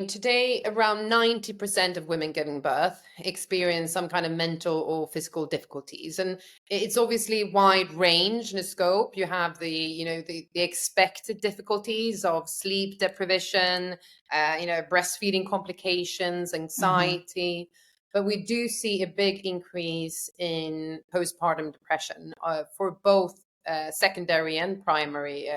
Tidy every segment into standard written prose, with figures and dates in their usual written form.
Today, around 90% of women giving birth experience some kind of mental or physical difficulties. And it's obviously wide range in the scope. You have the expected difficulties of sleep deprivation, breastfeeding complications, Mhm. anxiety. But we do see a big increase in postpartum depression for both secondary and primary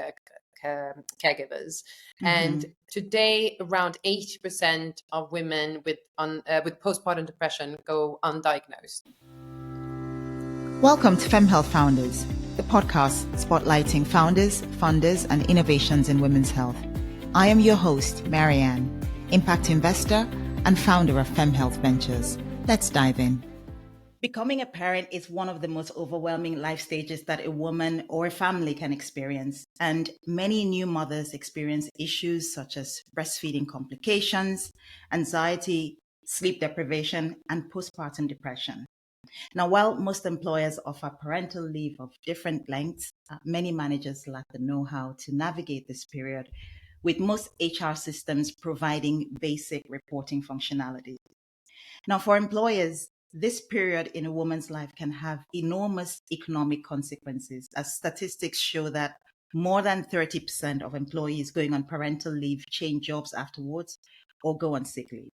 caregivers. And Mhm. today, around 80% of women with postpartum depression go undiagnosed. Welcome to FemHealth Founders, the podcast spotlighting founders, funders, and innovations in women's health. I am your host, Maryann, impact investor and founder of FemHealth Ventures. Let's dive in. Becoming a parent is one of the most overwhelming life stages that a woman or a family can experience. And many new mothers experience issues such as breastfeeding complications, anxiety, sleep deprivation, and postpartum depression. Now, while most employers offer parental leave of different lengths, many managers lack the know-how to navigate this period, with most HR systems providing basic reporting functionality. Now, for employers, this period in a woman's life can have enormous economic consequences, as statistics show that more than 30% of employees going on parental leave change jobs afterwards or go on sick leave.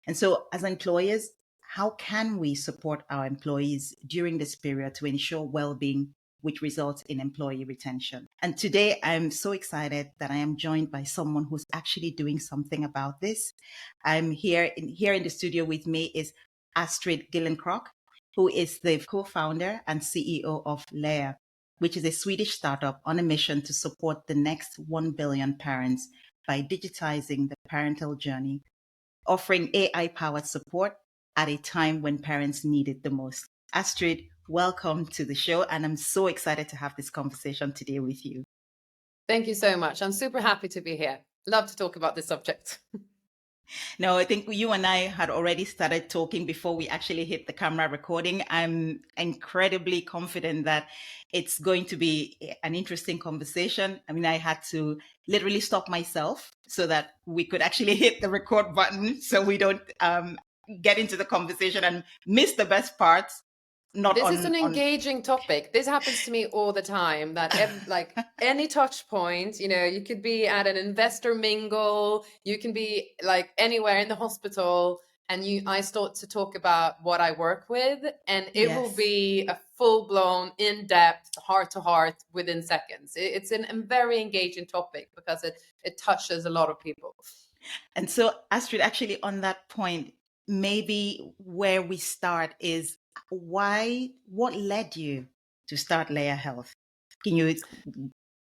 And so, as employers, how can we support our employees during this period to ensure well-being, which results in employee retention? And today, I'm so excited that I am joined by someone who's actually doing something about this. I'm here in the studio with me is Astrid Gyllenkrok, who is the co-founder and CEO of LEIA, which is a Swedish startup on a mission to support the next 1 billion parents by digitizing the parental journey, offering AI-powered support at a time when parents need it the most. Astrid, welcome to the show, and I'm so excited to have this conversation today with you. Thank you so much. I'm super happy to be here. Love to talk about this subject. No, I think you and I had already started talking before we actually hit the camera recording. I'm incredibly confident that it's going to be an interesting conversation. I mean, I had to literally stop myself so that we could actually hit the record button so we don't get into the conversation and miss the best parts. This is an engaging topic. This happens to me all the time, that like any touch point, you could be at an investor mingle, you can be like anywhere in the hospital, and I start to talk about what I work with, and it will be a full-blown, in-depth, heart-to-heart within seconds. It's a very engaging topic because it touches a lot of people. And so, Astrid, actually on that point, maybe where we start is what led you to start LEIA Health? Can you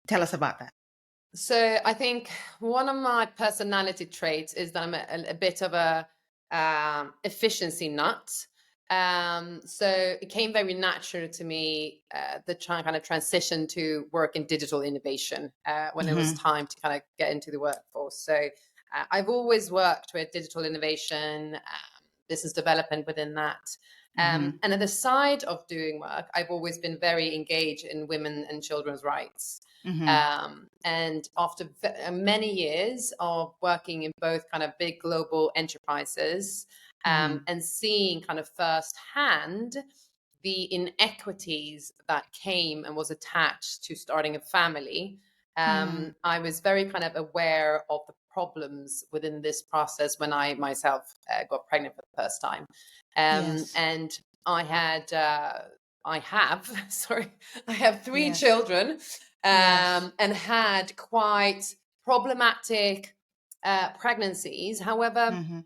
tell us about that? So I think one of my personality traits is that I'm a bit of a efficiency nut. So it came very natural to me, the kind of transition to work in digital innovation when it was time to kind of get into the workforce. So I've always worked with digital innovation, business development within that. And at the side of doing work, I've always been very engaged in women and children's rights. And after many years of working in both kind of big global enterprises and seeing kind of firsthand the inequities that came and was attached to starting a family, I was very kind of aware of the problems within this process when I myself got pregnant for the first time. And I have three children and had quite problematic pregnancies. However,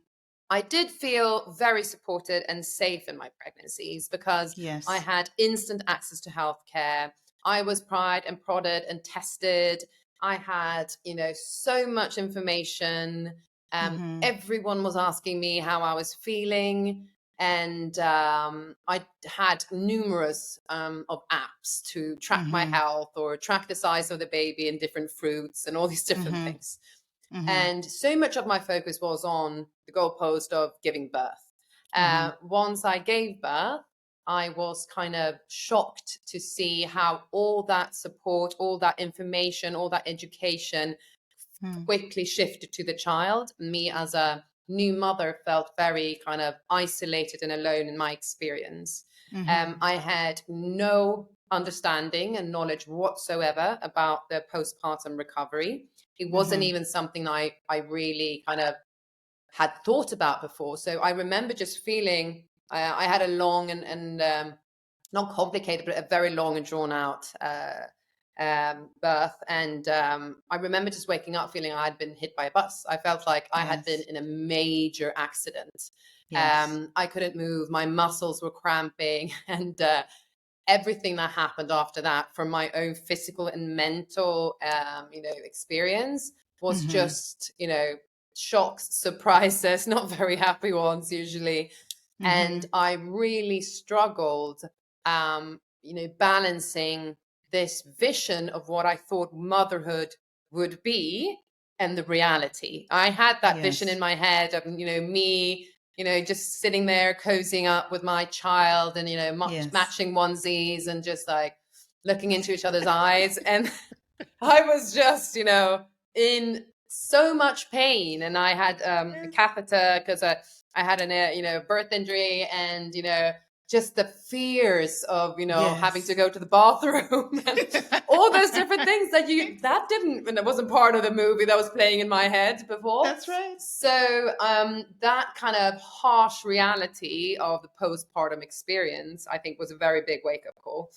I did feel very supported and safe in my pregnancies because I had instant access to healthcare. I was pried and prodded and tested. I had, so much information. Everyone was asking me how I was feeling. And I had numerous of apps to track my health or track the size of the baby and different fruits and all these different things. And so much of my focus was on the goalpost of giving birth. Once I gave birth, I was kind of shocked to see how all that support, all that information, all that education quickly shifted to the child. Me as a new mother felt very kind of isolated and alone in my experience. I had no understanding and knowledge whatsoever about the postpartum recovery. It wasn't even something I really kind of had thought about before. So I remember just feeling I had a long and not complicated, but a very long and drawn out birth. And I remember just waking up feeling I had been hit by a bus. I felt like I had been in a major accident. I couldn't move. My muscles were cramping, and everything that happened after that, from my own physical and mental, experience, was just, shocks, surprises, not very happy ones usually. And I really struggled, balancing this vision of what I thought motherhood would be and the reality. I had that vision in my head of, me, just sitting there cozying up with my child and, matching onesies and just like looking into each other's eyes. And I was just, in so much pain. And I had a catheter because I had a birth injury, and, just the fears of, having to go to the bathroom and all those different things that wasn't part of the movie that was playing in my head before. That's right. So that kind of harsh reality of the postpartum experience, I think, was a very big wake-up call.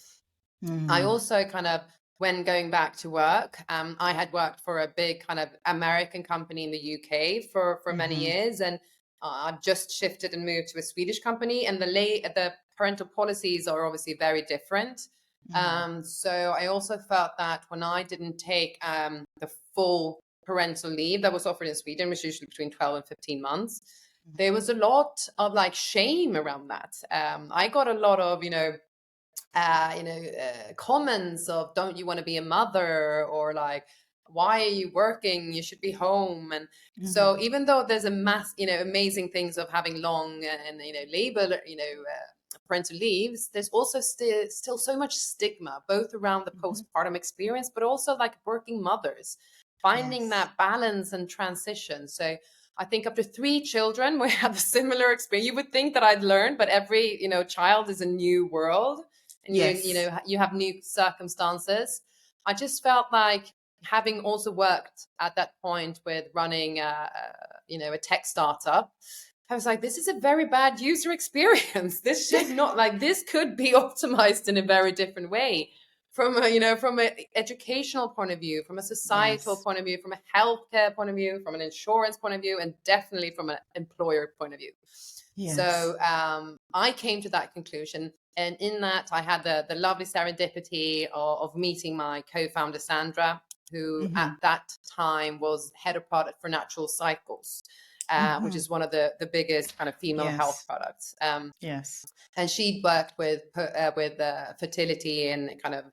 I also kind of, when going back to work, I had worked for a big kind of American company in the UK for many years, and I've just shifted and moved to a Swedish company, and the parental policies are obviously very different. So I also felt that when I didn't take the full parental leave that was offered in Sweden, which is usually between 12 and 15 months, there was a lot of like shame around that. I got a lot of, comments of, don't you want to be a mother, or like, why are you working? You should be home. And so even though there's amazing things of having long and, labor, parental leaves, there's also still so much stigma, both around the postpartum experience, but also like working mothers, finding that balance and transition. So I think up to 3 children, we have a similar experience. You would think that I'd learned, but every, child is a new world, and you have new circumstances. I just felt like, having also worked at that point with running a tech startup, I was like, this is a very bad user experience. This should not, like, this could be optimized in a very different way, from from an educational point of view, from a societal point of view, from a healthcare point of view, from an insurance point of view, and definitely from an employer point of view. So I came to that conclusion. And in that, I had the lovely serendipity of meeting my co-founder, Sandra, who at that time was head of product for Natural Cycles, which is one of the biggest kind of female health products. And she'd worked with fertility and kind of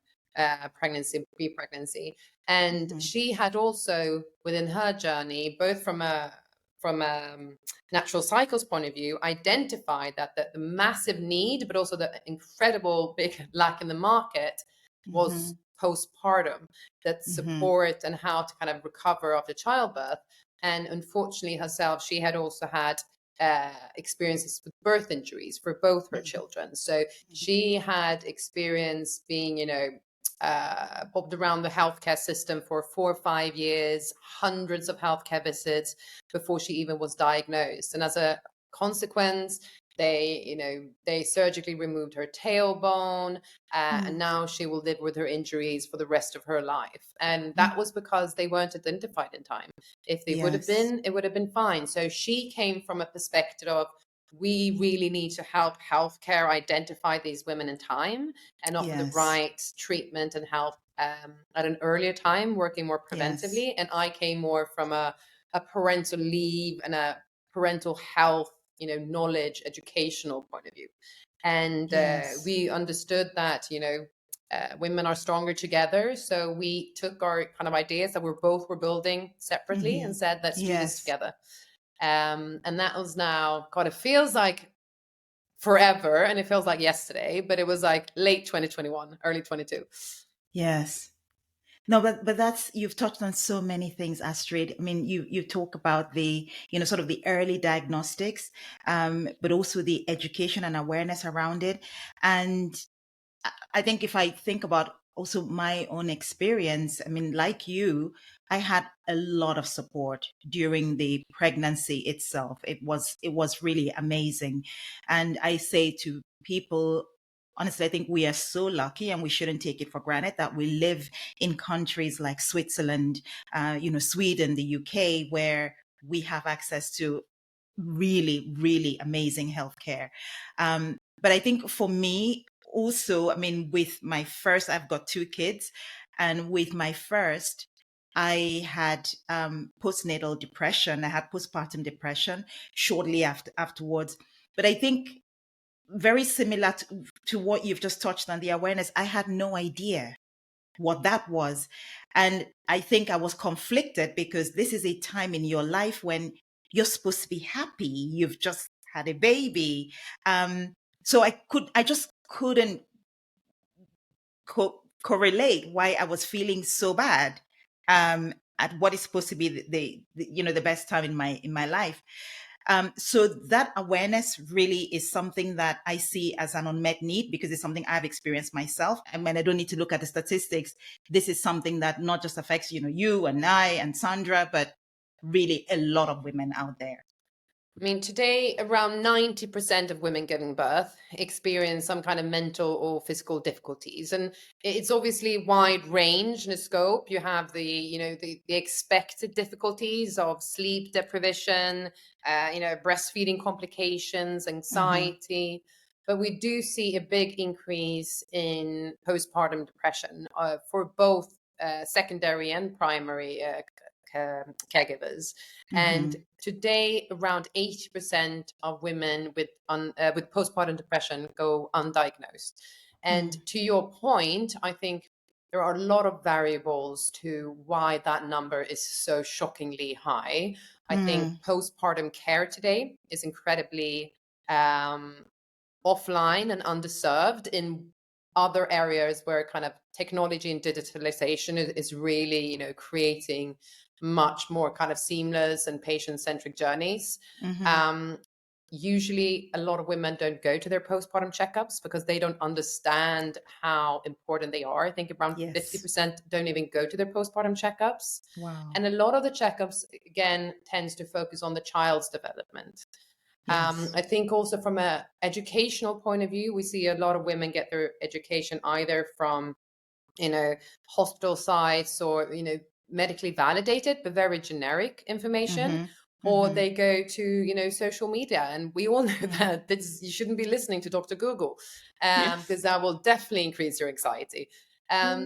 pregnancy, pre-pregnancy. And she had also, within her journey, both from a Natural Cycles point of view, identified that the massive need, but also the incredible big lack in the market was postpartum, that support and how to kind of recover after childbirth. And unfortunately herself, she had also had experiences with birth injuries for both her children. So she had experience being, bobbed around the healthcare system for 4 or 5 years, hundreds of healthcare visits before she even was diagnosed. And as a consequence, they surgically removed her tailbone, and now she will live with her injuries for the rest of her life. And that was because they weren't identified in time. If they would have been, it would have been fine. So she came from a perspective of, we really need to help healthcare identify these women in time and offer the right treatment and help at an earlier time, working more preventively. And I came more from a parental leave and a parental health, knowledge, educational point of view. And we understood that, women are stronger together. So we took our kind of ideas that we're building separately and said, let's do this together. And that was now, God, it feels like forever, and it feels like yesterday, but it was like late 2021, early 22. Yes. No, but that's, you've touched on so many things, Astrid. I mean, you talk about the, sort of the early diagnostics, but also the education and awareness around it. And I think if I think about also my own experience, I mean, like you, I had a lot of support during the pregnancy itself. It was really amazing. And I say to people, honestly, I think we are so lucky and we shouldn't take it for granted that we live in countries like Switzerland, Sweden, the UK, where we have access to really, really amazing healthcare. But I think for me, also, I mean, with my first, I've got two kids, and with my first, I had postnatal depression. I had postpartum depression shortly afterwards. But I think very similar to what you've just touched on, the awareness, I had no idea what that was. And I think I was conflicted because this is a time in your life when you're supposed to be happy. You've just had a baby. So I just couldn't correlate why I was feeling so bad at what is supposed to be the best time in my life. So that awareness really is something that I see as an unmet need because it's something I've experienced myself. And when I don't need to look at the statistics, this is something that not just affects, you and I and Sandra, but really a lot of women out there. I mean, today, around 90% of women giving birth experience some kind of mental or physical difficulties. And it's obviously wide range in a scope. You have the expected difficulties of sleep deprivation, breastfeeding complications, anxiety. But we do see a big increase in postpartum depression for both secondary and primary caregivers. And today, around 80% of women with postpartum depression go undiagnosed. And to your point, I think there are a lot of variables to why that number is so shockingly high. I think postpartum care today is incredibly offline and underserved in other areas where kind of technology and digitalization is really, creating much more kind of seamless and patient-centric journeys. Usually a lot of women don't go to their postpartum checkups because they don't understand how important they are. I think around 50% don't even go to their postpartum checkups. Wow. And a lot of the checkups, again, tends to focus on the child's development. I think also from an educational point of view, we see a lot of women get their education either from, hospital sites or, medically validated, but very generic information, or they go to, social media. And we all know that you shouldn't be listening to Dr. Google because that will definitely increase your anxiety.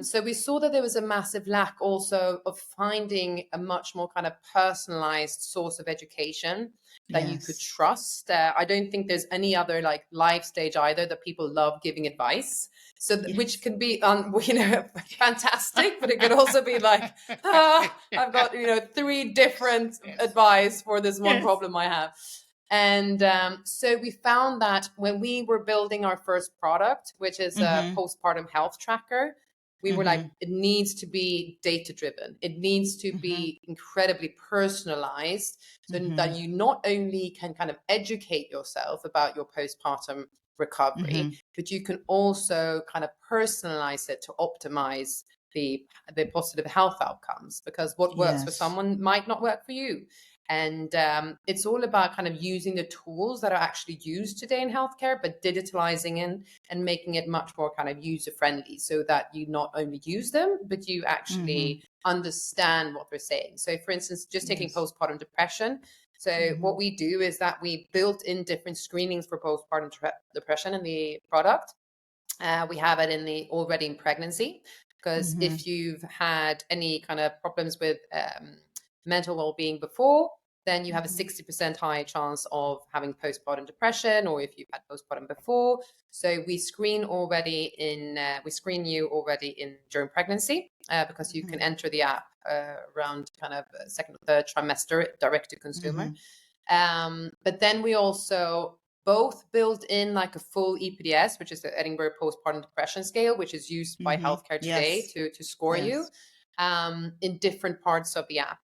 So we saw that there was a massive lack also of finding a much more kind of personalized source of education that you could trust. I don't think there's any other life stage either that people love giving advice. So which can be, fantastic, but it could also be like, I've got, 3 different advice for this one problem I have. And so we found that when we were building our first product, which is a postpartum health tracker, we were like, it needs to be data-driven. It needs to be incredibly personalized so that you not only can kind of educate yourself about your postpartum recovery, but you can also kind of personalize it to optimize the positive health outcomes, because what works for someone might not work for you. And it's all about kind of using the tools that are actually used today in healthcare, but digitalizing it and making it much more kind of user-friendly so that you not only use them, but you actually understand what they're saying. So for instance, just taking postpartum depression. So what we do is that we built in different screenings for postpartum depression in the product. We have it already in pregnancy, because if you've had any kind of problems with mental well-being before, then you have a 60% higher chance of having postpartum depression, or if you've had postpartum before. So we screen you already during pregnancy, because you can enter the app around kind of second or third trimester, direct to consumer. But then we also both build in like a full EPDS, which is the Edinburgh Postpartum Depression Scale, which is used by healthcare today to score you. in different parts of the app.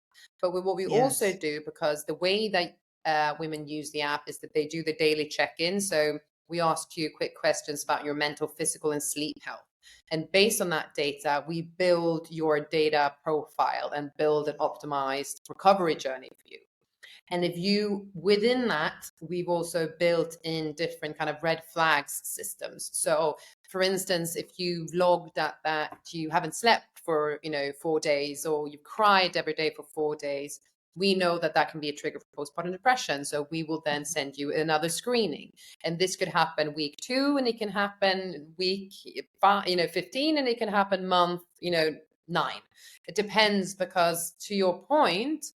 But what we also do, because the way that women use the app is that they do the daily check-in. So we ask you quick questions about your mental, physical, and sleep health. And based on that data, we build your data profile and build an optimized recovery journey for you. And if you, within that, we've also built in different kind of red flags systems. So for instance, if you've logged that you haven't slept for, 4 days, or you've cried every day for 4 days, we know that can be a trigger for postpartum depression. So we will then send you another screening. And this could happen week 2, and it can happen week 15, and it can happen month, 9. It depends, because to your point,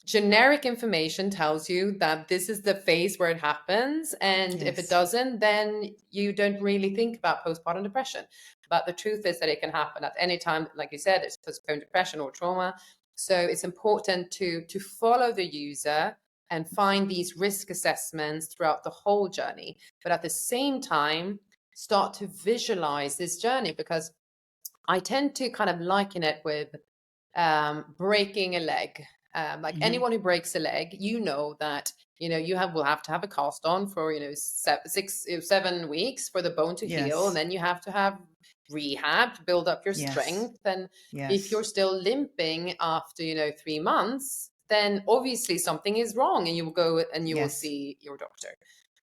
generic information tells you that this is the phase where it happens. And if it doesn't, then you don't really think about postpartum depression. But the truth is that it can happen at any time. Like you said, it's postpartum depression or trauma. So it's important to follow the user and find these risk assessments throughout the whole journey. But at the same time, start to visualize this journey, because I tend to kind of liken it with breaking a leg. Anyone who breaks a leg, that you will have to have a cast on for 7 weeks for the bone to heal, and then you have to have rehab to build up your strength. And if you're still limping after 3 months, then obviously something is wrong, and you will go and you will see your doctor.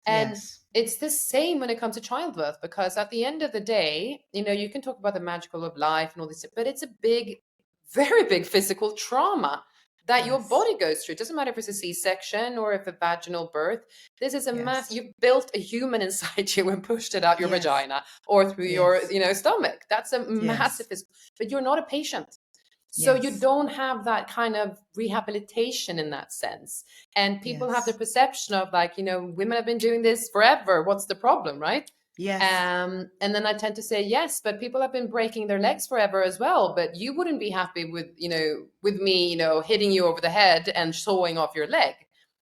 And it's the same when it comes to childbirth, because at the end of the day, you can talk about the magical of life and all this, but it's a very big physical trauma that your body goes through. It doesn't matter if it's a C-section or if a vaginal birth. This is a you've built a human inside you and pushed it out your vagina or through your stomach. That's a massive, but you're not a patient. So you don't have that kind of rehabilitation in that sense. And people have the perception of women have been doing this forever. What's the problem, right? Yes. And then I tend to say, yes, but people have been breaking their legs forever as well. But you wouldn't be happy with, with me, hitting you over the head and sawing off your leg.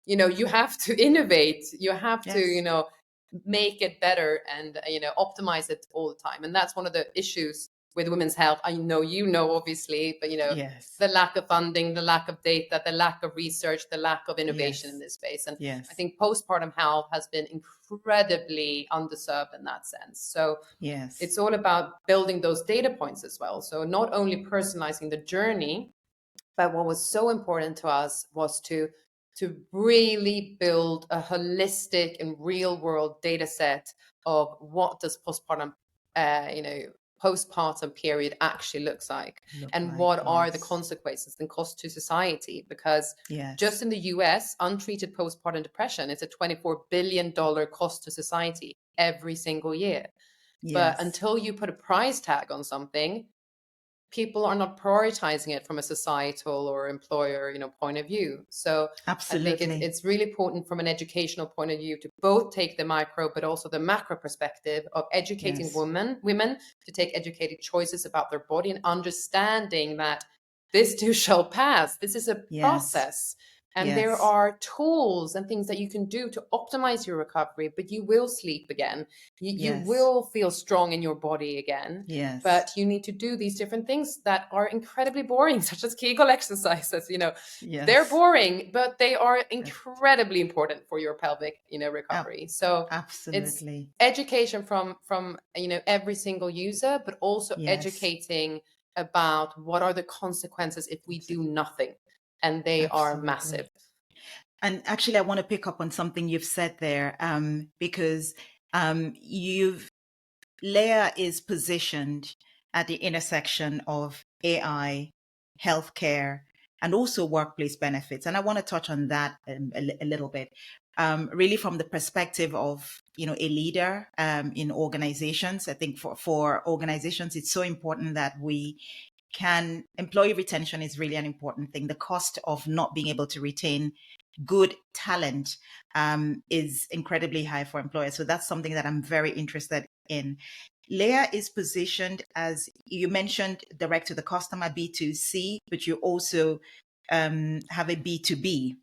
You have to innovate. You have to, make it better and, optimize it all the time. And that's one of the issues with women's health. I know, obviously, but, the lack of funding, the lack of data, the lack of research, the lack of innovation in this space. And I think postpartum health has been incredibly underserved in that sense. So it's all about building those data points as well. So not only personalizing the journey, but what was so important to us was to really build a holistic and real world data set of what does postpartum period actually looks like, and what are the consequences and costs to society. Because just in the US, untreated postpartum depression is a $24 billion cost to society every single year. But until you put a price tag on something, people are not prioritizing it from a societal or employer, point of view. So absolutely, I think it's really important from an educational point of view to both take the micro but also the macro perspective of educating women to take educated choices about their body, and understanding that this too shall pass. This is a process. And there are tools and things that you can do to optimize your recovery, but you will sleep again. You will feel strong in your body again. But you need to do these different things that are incredibly boring, such as Kegel exercises. They're boring, but they are incredibly important for your pelvic, recovery. So absolutely, it's education from every single user, but also educating about what are the consequences if we do nothing. And they are massive. And actually, I want to pick up on something you've said there, because LEIA is positioned at the intersection of AI, healthcare, and also workplace benefits. And I want to touch on that a little bit, really from the perspective of, a leader in organizations. I think for organizations, it's so important that employee retention is really an important thing. The cost of not being able to retain good talent is incredibly high for employers. So that's something that I'm very interested in. LEIA is positioned, as you mentioned, direct to the customer, B2C, but you also have a B2B.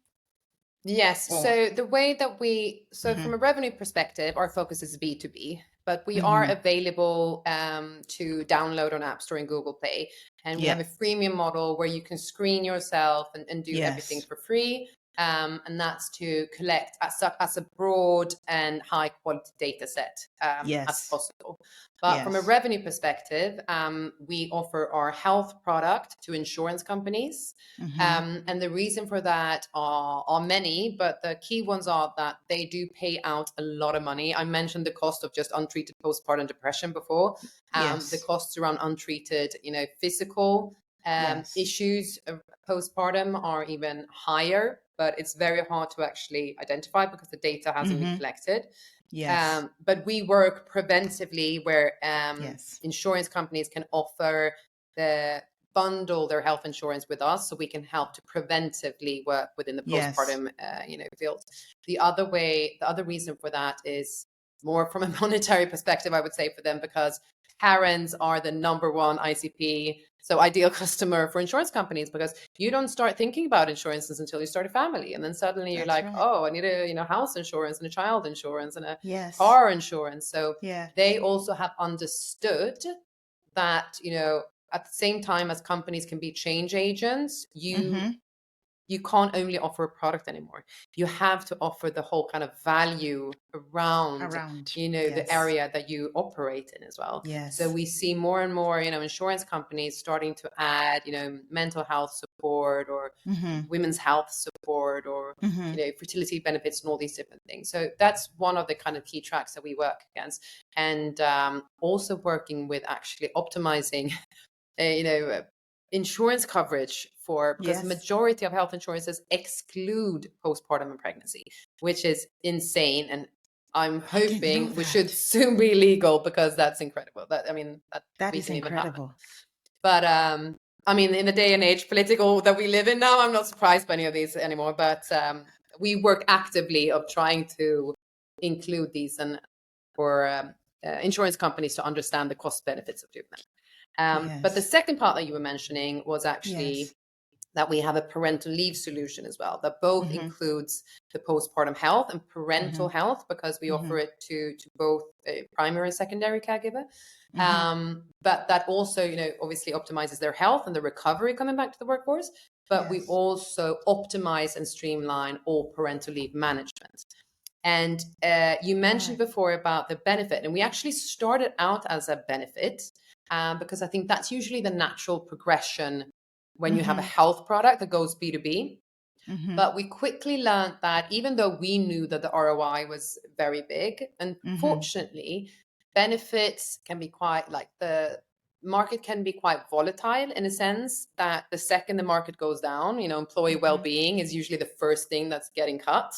Yes. So the way that from a revenue perspective, our focus is B2B. but we are available to download on App Store and Google Play. And we have a freemium model where you can screen yourself and do everything for free. And that's to collect as a broad and high quality data set as possible. But from a revenue perspective, we offer our health product to insurance companies. And the reason for that are many, but the key ones are that they do pay out a lot of money. I mentioned the cost of just untreated postpartum depression before. The costs around untreated, physical issues of postpartum are even higher, but it's very hard to actually identify because the data hasn't been collected. But we work preventively where insurance companies can offer bundle their health insurance with us, so we can help to preventively work within the postpartum field. The other reason for that is more from a monetary perspective, I would say, for them, because parents are the number one ICP, so ideal customer for insurance companies, because you don't start thinking about insurances until you start a family, and then suddenly you're oh, I need a house insurance and a child insurance and a car insurance. So they also have understood that at the same time as companies can be change agents, you can't only offer a product anymore. You have to offer the whole kind of value around the area that you operate in as well. So we see more and more, insurance companies starting to add, mental health support or women's health support or, fertility benefits and all these different things. So that's one of the kind of key tracks that we work against. And also working with actually optimizing, insurance coverage because the majority of health insurances exclude postpartum and pregnancy, which is insane. And I'm hoping we should soon be legal, because that's incredible. That is incredible. But in the day and age political that we live in now, I'm not surprised by any of these anymore. But we work actively of trying to include these and for insurance companies to understand the cost benefits of doing that. But the second part that you were mentioning was actually that we have a parental leave solution as well, that both includes the postpartum health and parental health, because we offer it to both a primary and secondary caregiver. But that also, obviously optimizes their health and the recovery coming back to the workforce. But we also optimize and streamline all parental leave management. And you mentioned before about the benefit, and we actually started out as a benefit, because I think that's usually the natural progression when you have a health product that goes B2B. But we quickly learned that even though we knew that the ROI was very big, unfortunately, benefits can be quite, the market can be quite volatile in a sense that the second the market goes down, employee well-being is usually the first thing that's getting cut.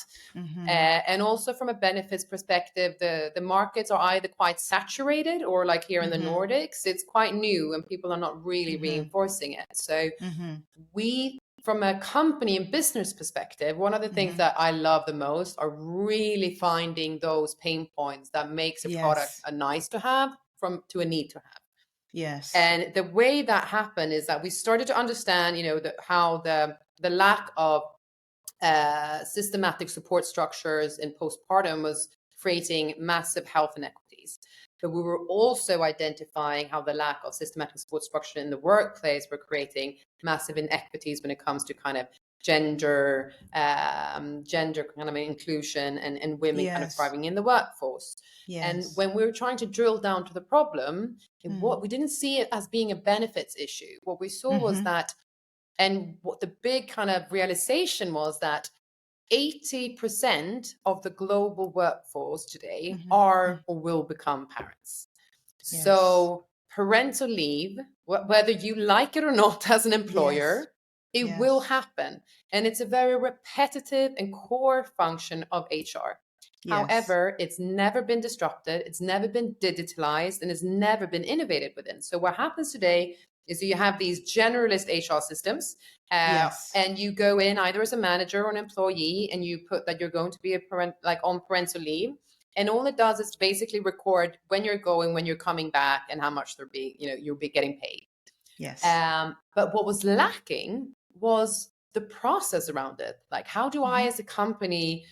And also from a benefits perspective, the markets are either quite saturated or, like here in the Nordics, it's quite new and people are not really reinforcing it. So we, from a company and business perspective, one of the things that I love the most are really finding those pain points that makes a product a nice to have to a need to have. And the way that happened is that we started to understand, how the lack of systematic support structures in postpartum was creating massive health inequities. But we were also identifying how the lack of systematic support structure in the workplace were creating massive inequities when it comes to kind of gender kind of inclusion and women kind of thriving in the workforce. And when we were trying to drill down to the problem, what we didn't see it as being a benefits issue. What we saw was that, and what the big kind of realization was that 80% of the global workforce today are or will become parents. So parental leave, whether you like it or not as an employer, it will happen. And it's a very repetitive and core function of HR. However, it's never been disrupted, it's never been digitalized, and it's never been innovated within. So what happens today is that you have these generalist HR systems, and you go in either as a manager or an employee, and you put that you're going to be on parental leave. And all it does is basically record when you're going, when you're coming back, and how much you'll be getting paid. But what was lacking was the process around it. Like, how do I, as a company,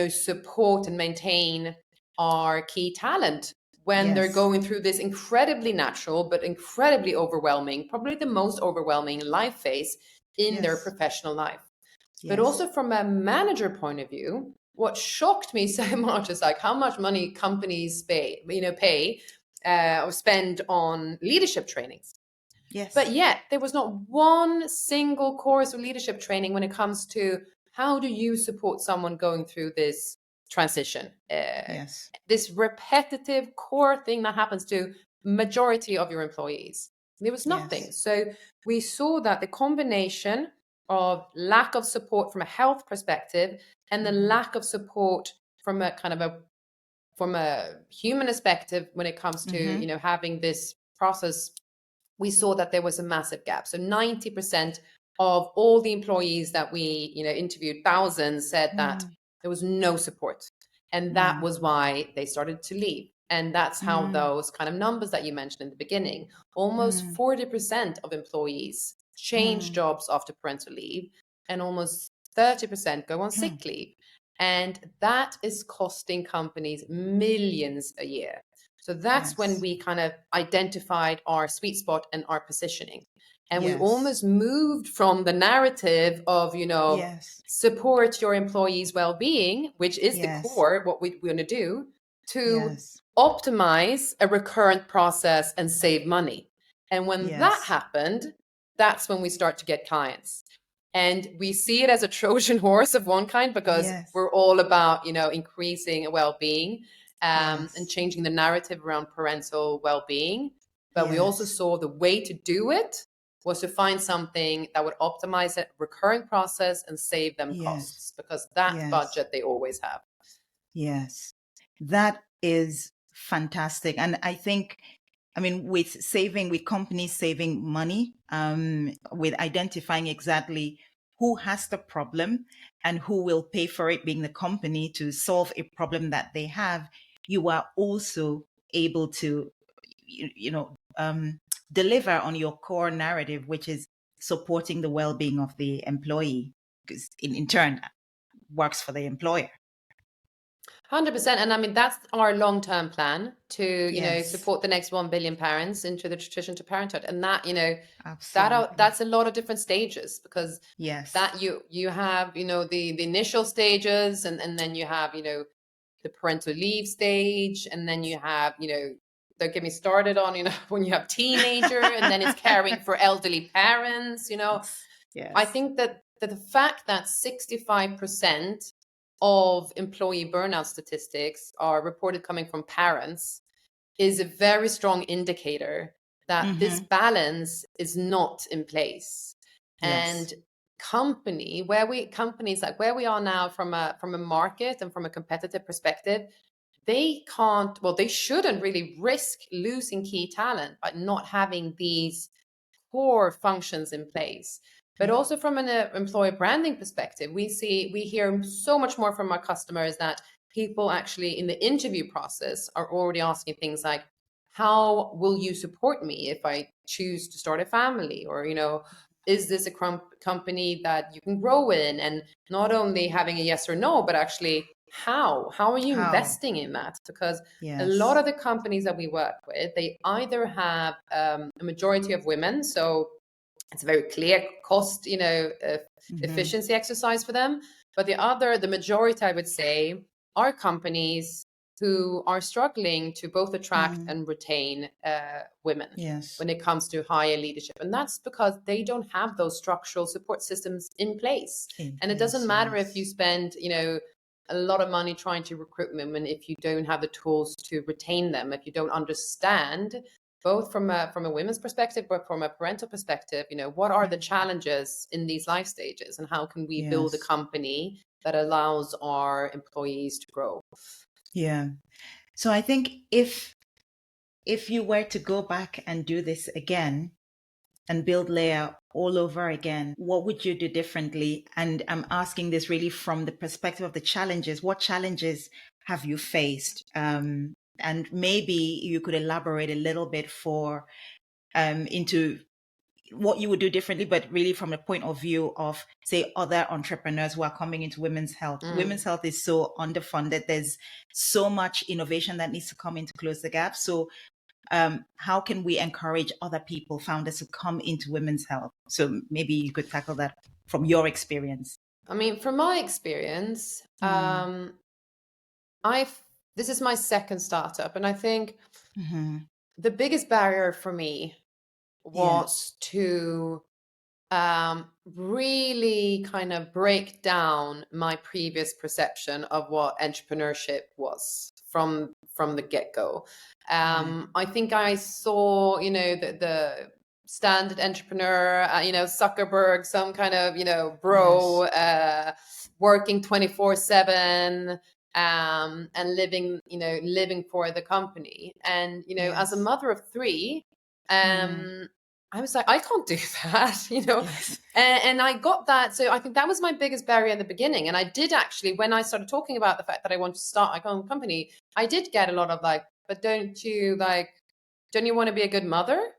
support and maintain our key talent when they're Yes. going through this incredibly natural but incredibly overwhelming, probably the most overwhelming life phase in their Yes. professional life. But Yes. also from a manager point of view, what shocked me so much is like how much money companies pay or spend on leadership trainings. Yes. But yet there was not one single course of leadership training when it comes to how do you support someone going through this transition. Yes. This repetitive core thing that happens to majority of your employees. There was nothing. Yes. So we saw that the combination of lack of support from a health perspective and the lack of support from a kind of from a human perspective when it comes to having this process, we saw that there was a massive gap. So 90% of all the employees that we interviewed, thousands, said that there was no support, and that was why they started to leave. And that's how those kind of numbers that you mentioned in the beginning, almost 40% of employees change jobs after parental leave, and almost 30% go on sick leave. And that is costing companies millions a year. So that's when we kind of identified our sweet spot and our positioning. And we almost moved from the narrative of, support your employees' well-being, which is the core, what we're going to do, to optimize a recurrent process and save money. And when that happened, that's when we start to get clients. And we see it as a Trojan horse of one kind, because we're all about, increasing well-being and changing the narrative around parental well-being. But we also saw the way to do it was to find something that would optimize a recurring process and save them costs, because that budget they always have. Yes, that is fantastic. And I think, with companies saving money, with identifying exactly who has the problem and who will pay for it, being the company, to solve a problem that they have, you are also able to, deliver on your core narrative, which is supporting the well-being of the employee, because in turn works for the employer. 100%. And that's our long-term plan to, support the next 1 billion parents into the transition to parenthood. And that, that's a lot of different stages, because that you have, the initial stages, and then you have, the parental leave stage, and then you have, don't get me started on, when you have teenager, and then it's caring for elderly parents, I think that the fact that 65% of employee burnout statistics are reported coming from parents is a very strong indicator that this balance is not in place. And companies like where we are now from a market and from a competitive perspective, they shouldn't really risk losing key talent by not having these core functions in place. But also from an employer branding perspective, we hear so much more from our customers that people actually in the interview process are already asking things like, how will you support me if I choose to start a family? Or, is this a company that you can grow in? And not only having a yes or no, but actually how are you investing in that? Because a lot of the companies that we work with, they either have a majority of women, so it's a very clear cost, efficiency exercise for them. But the majority, I would say, are companies who are struggling to both attract and retain women when it comes to higher leadership. And that's because they don't have those structural support systems in place. And it doesn't matter if you spend, a lot of money trying to recruit women if you don't have the tools to retain them, if you don't understand, both from a women's perspective, but from a parental perspective, what are the challenges in these life stages, and how can we build a company that allows our employees to grow? Yeah. So I think if you were to go back and do this again and build LEIA all over again, what would you do differently? And I'm asking this really from the perspective of the challenges. What challenges have you faced? And maybe you could elaborate a little bit into what you would do differently, but really from the point of view of, say, other entrepreneurs who are coming into women's health. Women's health is so underfunded. There's so much innovation that needs to come in to close the gap. So how can we encourage other people, founders, to come into women's health? So maybe you could tackle that from your experience. I mean, from my experience, this is my second startup, and I think the biggest barrier for me was to really kind of break down my previous perception of what entrepreneurship was from the get-go. I think I saw, the standard entrepreneur, Zuckerberg, some kind of, bro, working 24/7, and living for the company. And, as a mother of three, I was like, I can't do that, and I got that. So I think that was my biggest barrier in the beginning. And I did actually, when I started talking about the fact that I want to start my own company, I did get a lot of like, but don't you want to be a good mother?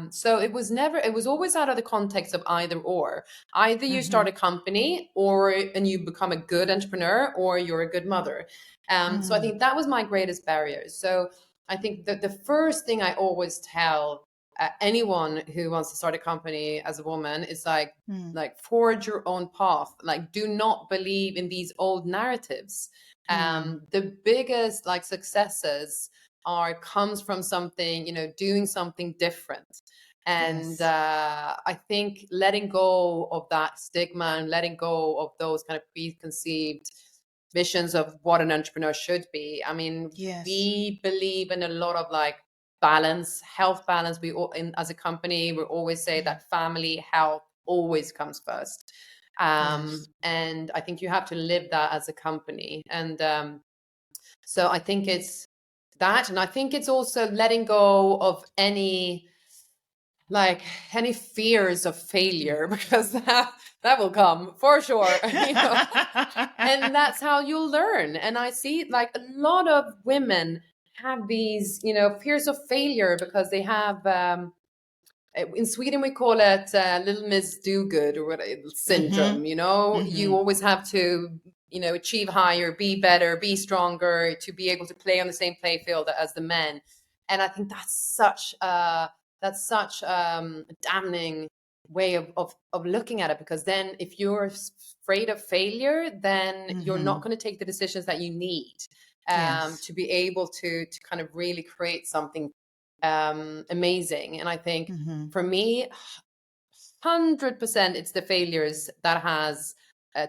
So it was always out of the context of either or. Either you start a company and you become a good entrepreneur, or you're a good mother. So I think that was my greatest barrier. So I think that the first thing I always tell anyone who wants to start a company as a woman is like forge your own path. Like, do not believe in these old narratives. The biggest successes comes from something, doing something different. And I think letting go of that stigma and letting go of those kind of preconceived visions of what an entrepreneur should be. I mean, we believe in a lot of health balance. As a company, we always say that family health always comes first. And I think you have to live that as a company. And so I think it's that. And I think it's also letting go of any fears of failure, because that will come for sure. And that's how you'll learn. And I see a lot of women have these, fears of failure because they have, in Sweden, we call it little Miss Do-Good or syndrome, you always have to, achieve higher, be better, be stronger to be able to play on the same play field as the men. And I think that's such a damning way of looking at it, because then if you're afraid of failure, then you're not going to take the decisions that you need. To be able to kind of really create something amazing. And I think for me, 100% it's the failures that has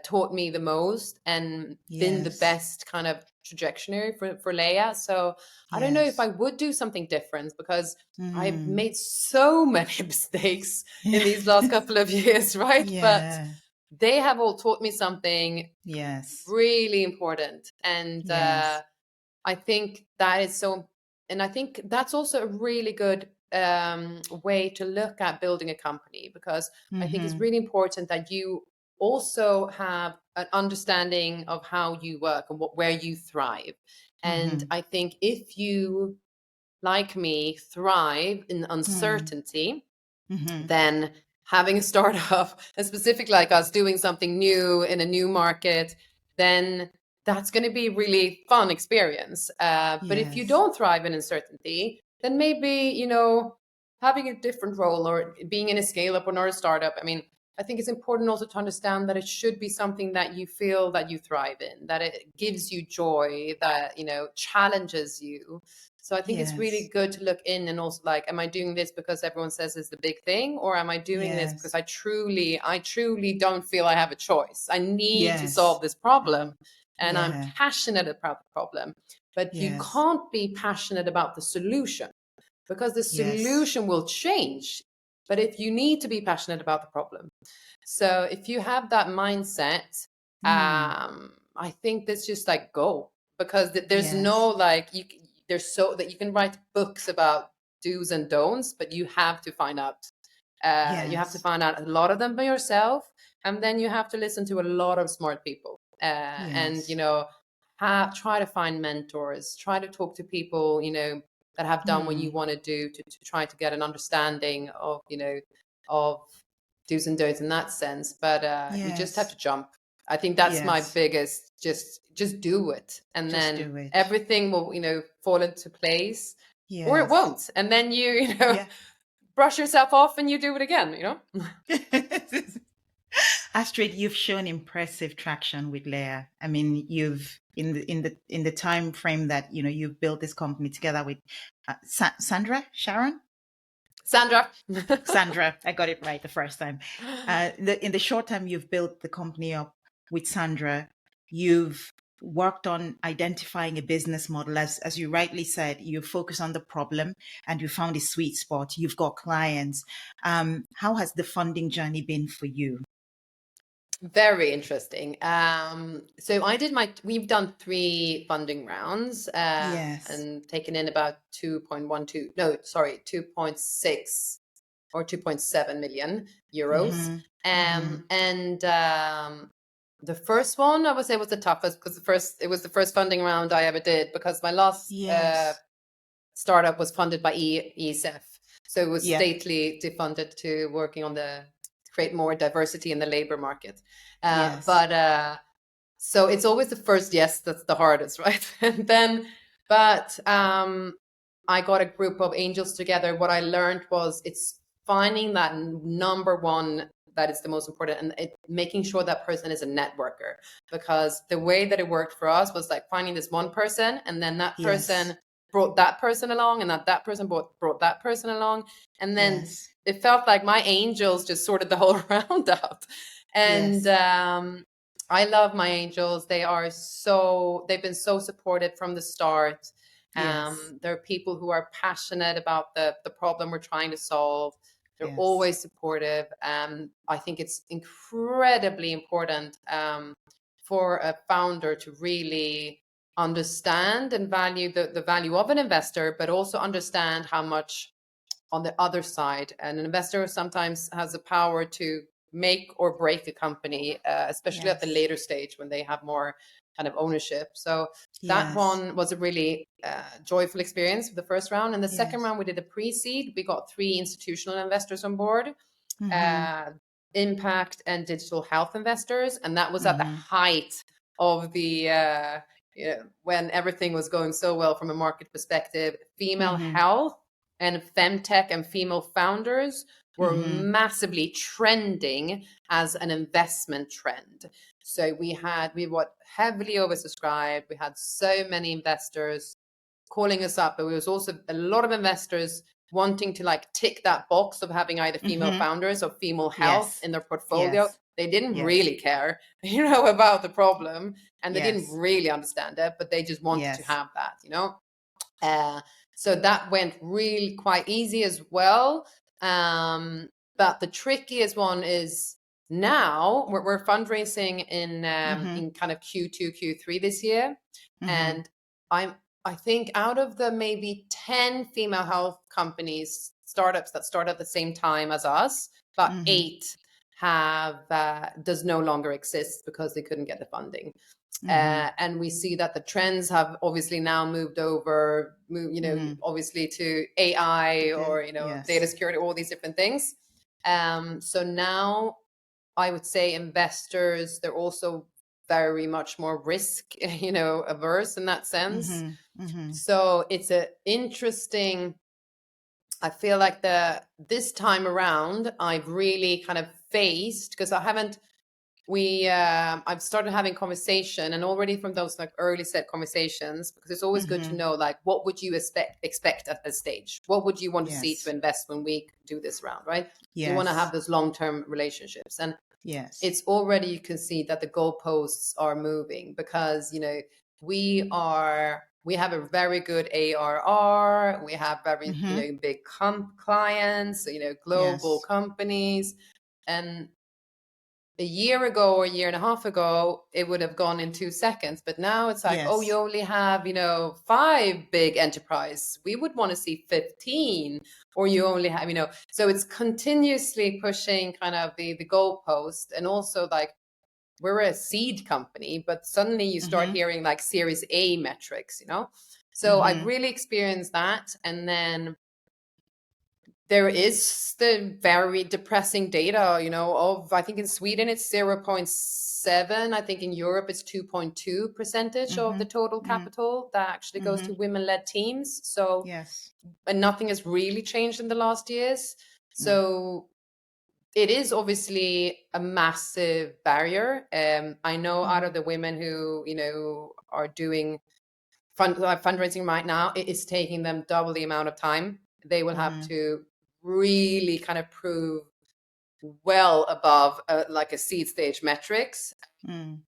taught me the most and been the best kind of trajectory for LEIA. So I don't know if I would do something different, because I've made so many mistakes in these last couple of years, right? But they have all taught me something really important. And I think that is so, and I think that's also a really good way to look at building a company, because I think it's really important that you also have an understanding of how you work and where you thrive. And I think if you, like me, thrive in uncertainty, then having a startup, and specifically like us doing something new in a new market, then that's going to be a really fun experience. But if you don't thrive in uncertainty, then maybe, having a different role or being in a scale up or not a startup. I mean, I think it's important also to understand that it should be something that you feel that you thrive in, that it gives you joy, that, challenges you. So I think it's really good to look in and also am I doing this because everyone says it's the big thing? Or am I doing this because I truly don't feel I have a choice? I need to solve this problem and I'm passionate about the problem. But you can't be passionate about the solution, because the solution will change. But if you need to be passionate about the problem. So if you have that mindset, I think that's just go, because there's no there's so that you can write books about do's and don'ts, but you have to find out. You have to find out a lot of them by yourself, and then you have to listen to a lot of smart people, and try to find mentors, try to talk to people that have done what you want to do to try to get an understanding of, of do's and don'ts in that sense. But you just have to jump. I think that's my biggest, just do it. And then everything will, fall into place, or it won't. And then you brush yourself off and you do it again, Astrid, you've shown impressive traction with LEIA. I mean, you've in the time frame that you've built this company together with Sandra, I got it right the first time. In the short time you've built the company up with Sandra, you've worked on identifying a business model. As you rightly said, you focus on the problem and you found a sweet spot. You've got clients. How has the funding journey been for you? Very interesting. So we've done 3 funding rounds and taken in about 2.6 or 2.7 million euros. And the first one, I would say, was the toughest because it was the first funding round I ever did, because my last startup was funded by ESF. So it was stately defunded to working on create more diversity in the labor market. But so it's always the first that's the hardest, right? And then, but I got a group of angels together. What I learned was it's finding that number one that is the most important, and making sure that person is a networker, because the way that it worked for us was like finding this one person, and then that person brought that person along, and that person brought that person along, and then it felt like my angels just sorted the whole round out. And I love my angels. They've been so supportive from the start. They're people who are passionate about the problem we're trying to solve. They're always supportive. I think it's incredibly important for a founder to really understand and value the value of an investor, but also understand how much on the other side. And an investor sometimes has the power to make or break a company, especially at the later stage when they have more kind of ownership. So that one was a really joyful experience for the first round. And the second round, we did a pre-seed. We got 3 institutional investors on board, impact and digital health investors. And that was at the height of the, when everything was going so well from a market perspective. Female health and femtech and female founders were massively trending as an investment trend. So we were heavily oversubscribed. We had so many investors calling us up, but there was also a lot of investors wanting to tick that box of having either female founders or female health in their portfolio. They didn't really care, about the problem, and they didn't really understand it, but they just wanted to have that, So that went really quite easy as well. But the trickiest one is now we're fundraising in kind of Q2, Q3 this year. And I think out of the maybe 10 female health companies, startups that start at the same time as us, about 8 does no longer exist because they couldn't get the funding. And we see that the trends have obviously now moved over, obviously to AI or, data security, all these different things. So now I would say investors, they're also very much more risk, averse in that sense. So it's a interesting, I feel like this time around, I've really kind of faced, because I've started having conversation, and already from those early set conversations, because it's always good to know what would you expect at this stage? What would you want to see to invest when we do this round, right? You want to have those long-term relationships. And it's already, you can see that the goalposts are moving, because, we have a very good ARR. We have very, big clients, global companies. And a year ago or a year and a half ago, it would have gone in 2 seconds. But now it's you only have, 5 big enterprise. We would want to see 15, or you only have, so it's continuously pushing kind of the goalpost. And also we're a seed company, but suddenly you start hearing Series A metrics, So I've really experienced that. And then there is the very depressing data, of, I think in Sweden it's 0.7. I think in Europe it's 2.2% of the total capital that actually goes to women-led teams. So, and nothing has really changed in the last years. So it is obviously a massive barrier. I know out of the women who, are doing fundraising right now, it is taking them double the amount of time. They will have to really kind of prove well above like a seed stage metrics. And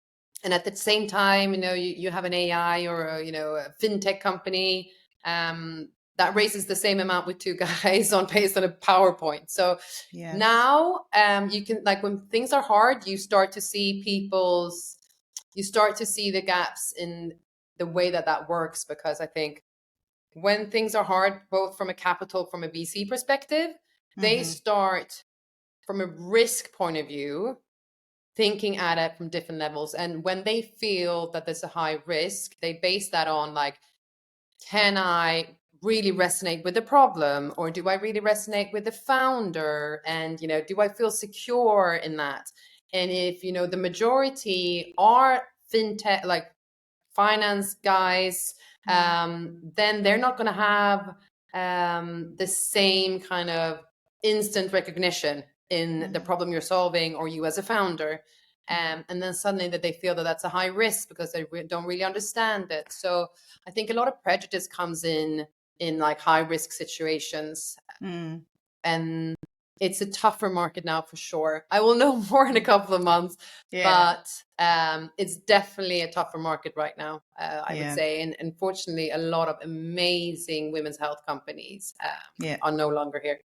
at the same time, you have an AI or a fintech company that raises the same amount with two guys based on a PowerPoint. So now you can, like, when things are hard, you start to see the gaps in the way that works, because I think when things are hard, both from a capital, from a VC perspective, they start from a risk point of view, thinking at it from different levels. And when they feel that there's a high risk, they base that on, like, can I really resonate with the problem, or do I really resonate with the founder? And, do I feel secure in that? And if, the majority are fintech, like finance guys, then they're not going to have the same kind of instant recognition in the problem you're solving, or you as a founder. And then suddenly that they feel that that's a high risk because they don't really understand it. So I think a lot of prejudice comes in like high risk situations. And it's a tougher market now for sure. I will know more in a couple of months, but it's definitely a tougher market right now, I would say. And unfortunately, a lot of amazing women's health companies are no longer here.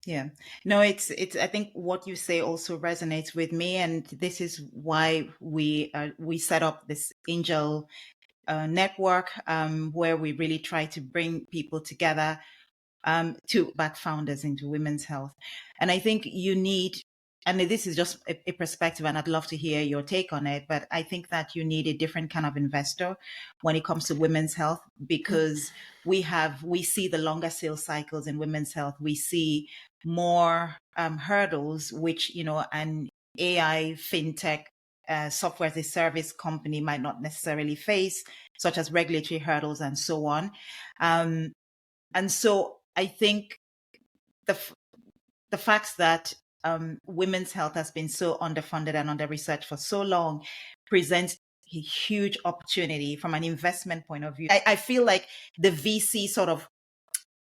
Yeah, no, it's, I think what you say also resonates with me. And this is why we set up this angel network, where we really try to bring people together to back founders into women's health. And I think you need, and this is just a perspective, and I'd love to hear your take on it, but I think that you need a different kind of investor when it comes to women's health, because we see the longer sales cycles in women's health. We see more hurdles, which, an AI fintech software as a service company might not necessarily face, such as regulatory hurdles and so on. And so I think the fact that women's health has been so underfunded and under-researched for so long presents a huge opportunity from an investment point of view. I feel like the VC sort of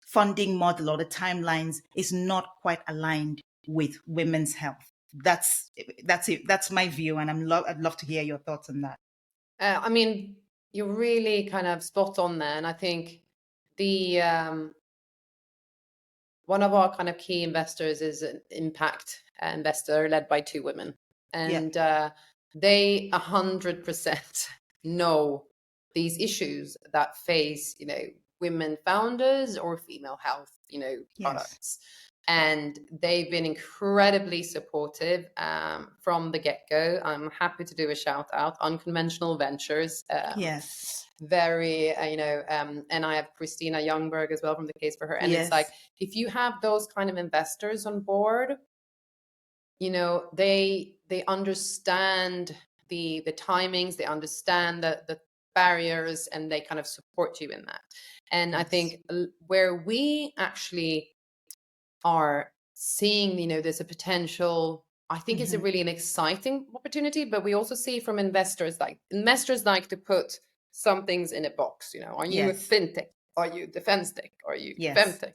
funding model or the timelines is not quite aligned with women's health. That's it. That's my view, and I'd love to hear your thoughts on that. I mean, you're really kind of spot on there, and I think the one of our kind of key investors is an impact investor led by two women, and they 100% know these issues that face, women founders or female health, products. And they've been incredibly supportive from the get-go. I'm happy to do a shout out. Unconventional Ventures. Very, and I have Christina Youngberg as well from the Case for Her. And it's like, if you have those kind of investors on board, they understand the timings, they understand the barriers, and they kind of support you in that. And I think where we actually are seeing, there's a potential, I think it's really an exciting opportunity, but we also see from investors like to put some things in a box, are you a fintech? Are you defense tech? Are you femtech?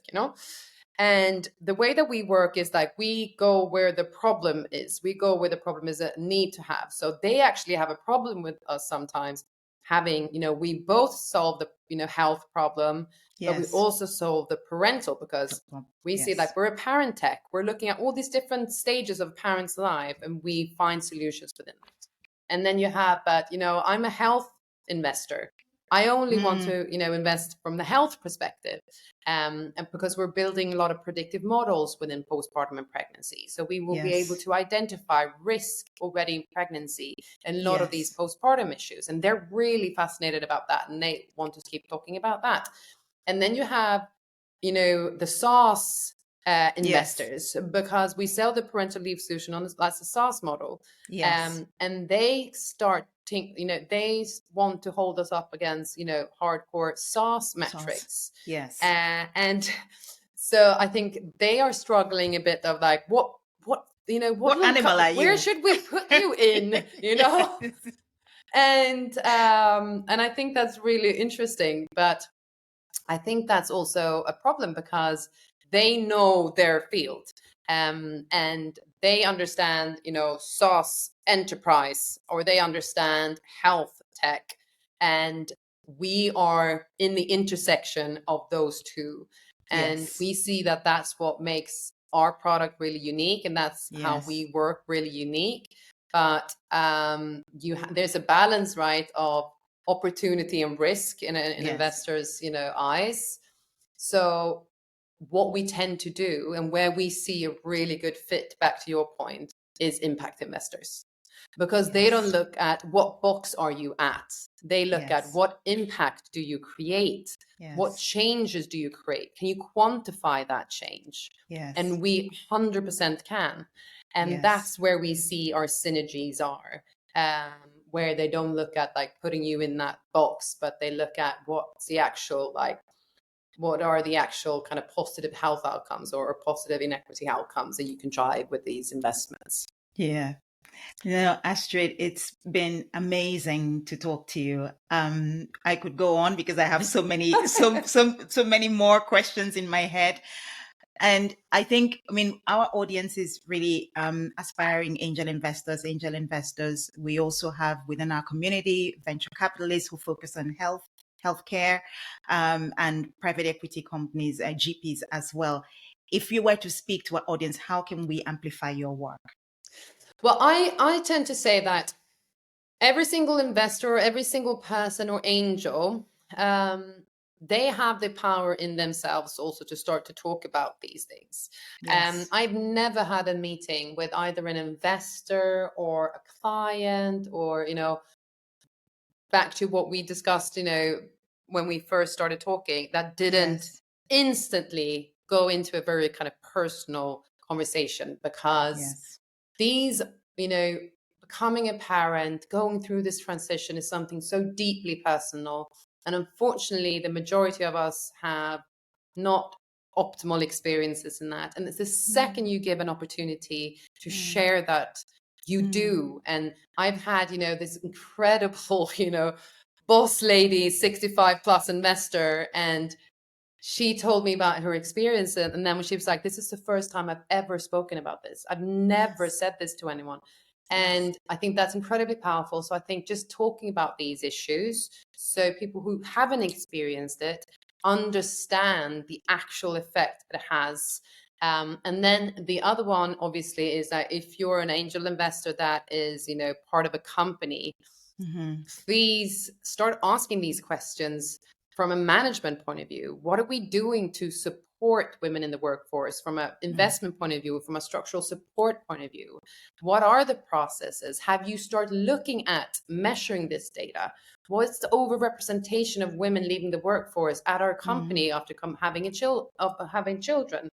And the way that we work is like, we go where the problem is. We go where the problem is a need to have. So they actually have a problem with us sometimes having, we both solve the, health problem, but we also solve the parental, because we see like we're a parent tech. We're looking at all these different stages of a parent's life, and we find solutions within that. And then you have, but, I'm a health investor. I only want to, invest from the health perspective, and because we're building a lot of predictive models within postpartum and pregnancy. So we will be able to identify risk already in pregnancy and a lot of these postpartum issues. And they're really fascinated about that, and they want to keep talking about that. And then you have, the SaaS investors, because we sell the parental leave solution as a SaaS model. And they start they want to hold us up against, hardcore SaaS metrics. And so I think they are struggling a bit of like, what animal are you? Where should we put you in, And I think that's really interesting, but I think that's also a problem because they know their field, and they understand, SaaS enterprise, or they understand health tech, and we are in the intersection of those two. And we see that that's what makes our product really unique, and that's how we work really unique. But there's a balance, right, of opportunity and risk in investors' eyes. So what we tend to do, and where we see a really good fit, back to your point, is impact investors, because they don't look at what box are you at. They look at what impact do you create, what changes do you create, can you quantify that change? And we 100% can. And that's where we see our synergies are, where they don't look at like putting you in that box, but they look at what's the actual, like, what are the actual kind of positive health outcomes or positive inequity outcomes that you can drive with these investments. Astrid, it's been amazing to talk to you. I could go on because I have so many more questions in my head. And I think, our audience is really aspiring angel investors. We also have within our community venture capitalists who focus on healthcare, and private equity companies, GPs as well. If you were to speak to our audience, how can we amplify your work? Well, I tend to say that every single investor, every single person or angel, they have the power in themselves also to start to talk about these things. I've never had a meeting with either an investor or a client, or, back to what we discussed, when we first started talking, that didn't instantly go into a very kind of personal conversation, because these, becoming a parent, going through this transition is something so deeply personal. And unfortunately, the majority of us have not optimal experiences in that. And it's the second you give an opportunity to share that, you do. And I've had, this incredible, boss lady, 65 plus investor, and she told me about her experience. And then when she was like, this is the first time I've ever spoken about this. I've never said this to anyone. And I think that's incredibly powerful. So I think just talking about these issues, so people who haven't experienced it understand the actual effect it has. And then the other one, obviously, is that if you're an angel investor that is, part of a company, please start asking these questions from a management point of view. What are we doing to support women in the workforce from an investment point of view, from a structural support point of view? What are the processes? Have you started looking at measuring this data? What's the overrepresentation of women leaving the workforce at our company after having children?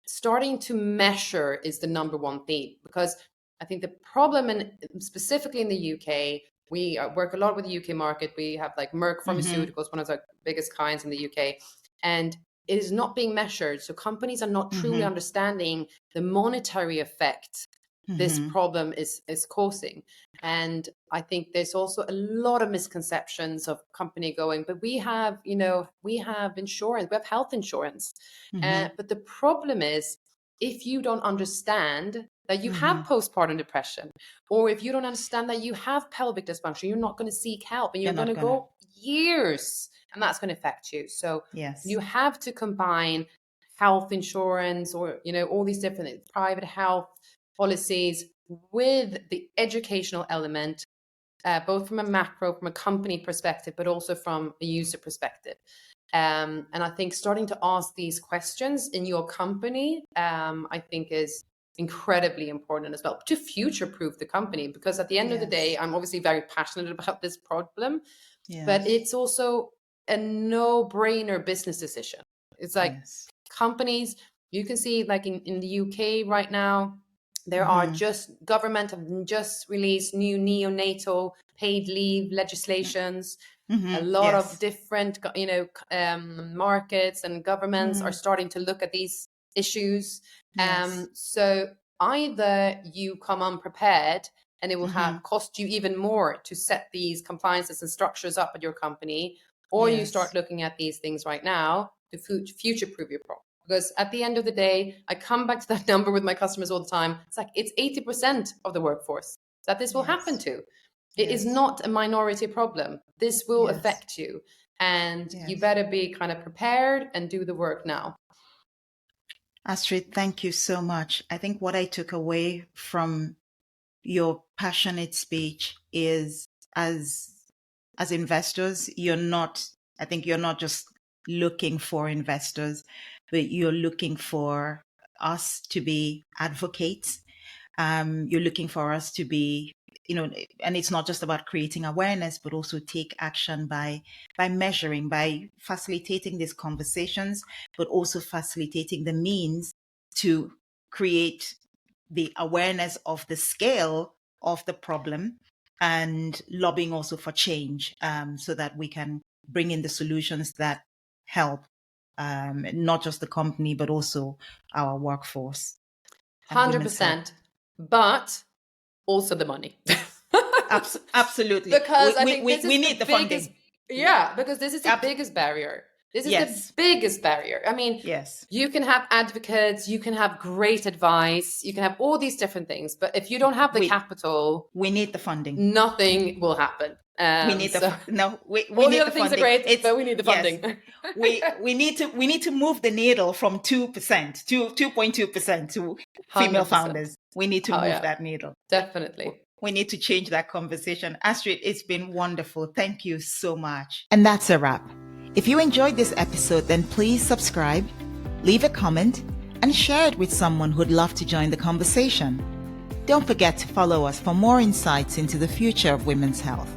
Starting to measure is the number one theme, because I think the problem, and specifically in the UK, we work a lot with the UK market. We have like Merck Pharmaceuticals, one of our biggest clients in the UK, and it is not being measured. So companies are not truly understanding the monetary effect this problem is causing. And I think there's also a lot of misconceptions of company going, but we have insurance, we have health insurance. But the problem is, if you don't understand that you have postpartum depression, or if you don't understand that you have pelvic dysfunction, you're not going to seek help, and you're going to go years, and that's going to affect you. So you have to combine health insurance, or, all these different private health policies with the educational element both from a macro, from a company perspective, but also from a user perspective. And I think starting to ask these questions in your company, I think is incredibly important as well to future-proof the company, because at the end of the day, I'm obviously very passionate about this problem, but it's also a no-brainer business decision. It's like companies, you can see like in the UK right now, there are government have just released new neonatal paid leave legislations. A lot of different, markets and governments are starting to look at these issues. So either you come unprepared and it will cost you even more to set these compliances and structures up at your company, or you start looking at these things right now to future-proof your product. Because at the end of the day, I come back to that number with my customers all the time. It's like it's 80% of the workforce that this will happen to. It is not a minority problem. This will affect you. And you better be kind of prepared and do the work now. Astrid, thank you so much. I think what I took away from your passionate speech is as investors, you're not just looking for investors, but you're looking for us to be advocates. You're looking for us to be, and it's not just about creating awareness, but also take action by measuring, by facilitating these conversations, but also facilitating the means to create the awareness of the scale of the problem and lobbying also for change, so that we can bring in the solutions that help not just the company, but also our workforce. 100%, but also the money. Absolutely. Because we need the funding. Because this is the biggest barrier. This is the biggest barrier. I mean, you can have advocates, you can have great advice, you can have all these different things, but if you don't have the capital, we need the funding. Nothing will happen. We need the all the other things are great, but we need the funding. we need to move the needle from 2% to 2.2% to female 100%. Founders. We need to move that needle. Definitely. We need to change that conversation. Astrid, it's been wonderful. Thank you so much. And that's a wrap. If you enjoyed this episode, then please subscribe, leave a comment, and share it with someone who'd love to join the conversation. Don't forget to follow us for more insights into the future of women's health.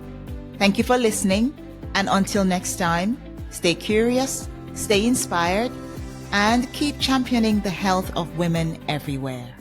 Thank you for listening, and until next time, stay curious, stay inspired, and keep championing the health of women everywhere.